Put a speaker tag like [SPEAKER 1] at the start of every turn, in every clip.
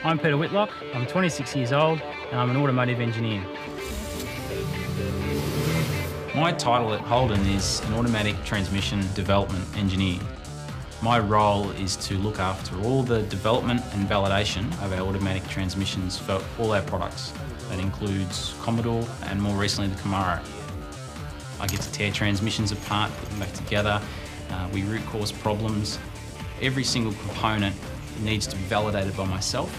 [SPEAKER 1] I'm Peter Whitlock, I'm 26 years old and I'm an automotive engineer.
[SPEAKER 2] My title at Holden is an automatic transmission development engineer. My role is to look after all the development and validation of our automatic transmissions for all our products. That includes Commodore and more recently the Camaro. I get to tear transmissions apart, put them back together. We root cause problems. Every single component needs to be validated by myself.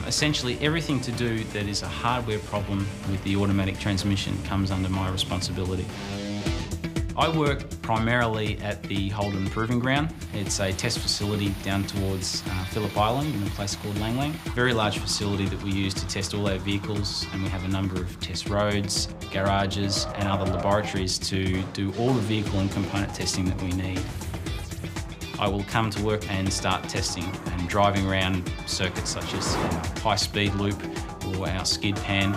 [SPEAKER 2] Essentially everything to do that is a hardware problem with the automatic transmission comes under my responsibility. I work primarily at the Holden Proving Ground. It's a test facility down towards Phillip Island in a place called Lang Lang. Very large facility that we use to test all our vehicles, and we have a number of test roads, garages and other laboratories to do all the vehicle and component testing that we need. I will come to work and start testing and driving around circuits such as high-speed loop or our skid pan,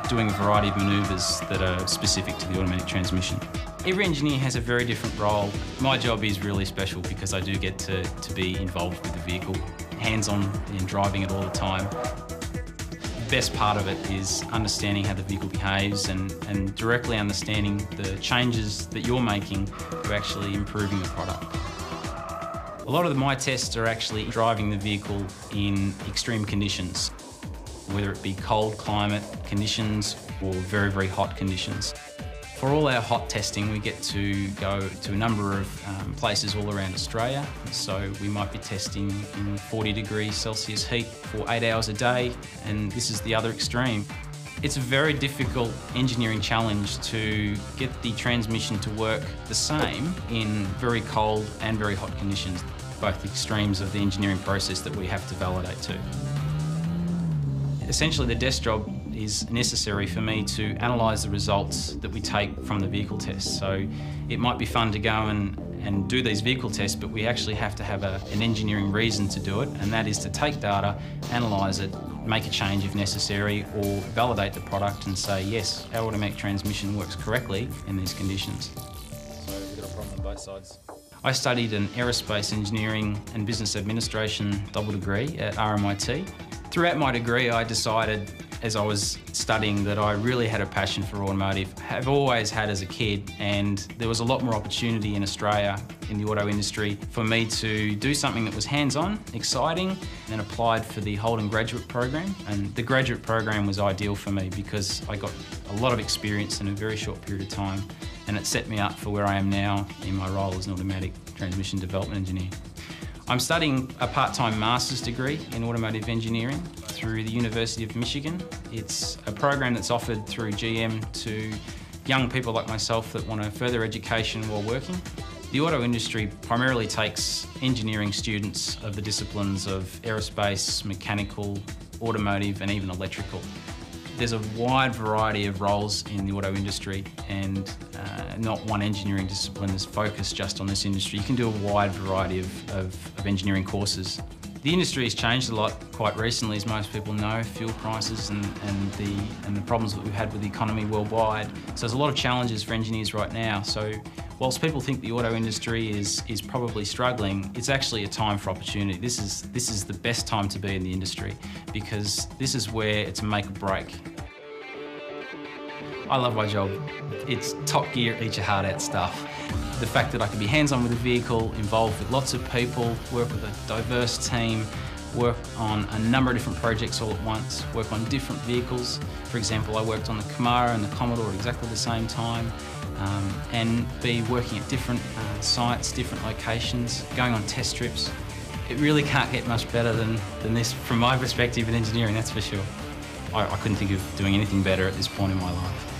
[SPEAKER 2] doing a variety of manoeuvres that are specific to the automatic transmission. Every engineer has a very different role. My job is really special because I do get to be involved with the vehicle, hands-on and driving it all the time. The best part of it is understanding how the vehicle behaves and directly understanding the changes that you're making to actually improving the product. A lot of my tests are actually driving the vehicle in extreme conditions, whether it be cold climate conditions or very, very hot conditions. For all our hot testing, we get to go to a number of places all around Australia. So we might be testing in 40 degrees Celsius heat for 8 hours a day, and this is the other extreme. It's a very difficult engineering challenge to get the transmission to work the same in very cold and very hot conditions, both extremes of the engineering process that we have to validate to. Essentially, the desk job is necessary for me to analyse the results that we take from the vehicle tests. So it might be fun to go and do these vehicle tests, but we actually have to have an engineering reason to do it, and that is to take data, analyse it, make a change if necessary, or validate the product and say, yes, our automatic transmission works correctly in these conditions. So we've got a problem on both sides. I studied an aerospace engineering and business administration double degree at RMIT. Throughout my degree, I decided as I was studying that I really had a passion for automotive. Have always had as a kid, and there was a lot more opportunity in Australia in the auto industry for me to do something that was hands-on, exciting, and applied for the Holden graduate program. And the graduate program was ideal for me because I got a lot of experience in a very short period of time, and it set me up for where I am now in my role as an automatic transmission development engineer. I'm studying a part-time master's degree in automotive engineering through the University of Michigan. It's a program that's offered through GM to young people like myself that want a further education while working. The auto industry primarily takes engineering students of the disciplines of aerospace, mechanical, automotive and even electrical. There's a wide variety of roles in the auto industry, and not one engineering discipline is focused just on this industry. You can do a wide variety of engineering courses. The industry has changed a lot quite recently, as most people know, fuel prices and the problems that we've had with the economy worldwide. So there's a lot of challenges for engineers right now. So whilst people think the auto industry is probably struggling, it's actually a time for opportunity. This is the best time to be in the industry because this is where it's a make or break. I love my job. It's top gear, eat your heart out stuff. The fact that I can be hands-on with the vehicle, involved with lots of people, work with a diverse team, work on a number of different projects all at once, work on different vehicles. For example, I worked on the Camaro and the Commodore at exactly the same time, and be working at different sites, different locations, going on test trips. It really can't get much better than this from my perspective in engineering, that's for sure. I couldn't think of doing anything better at this point in my life.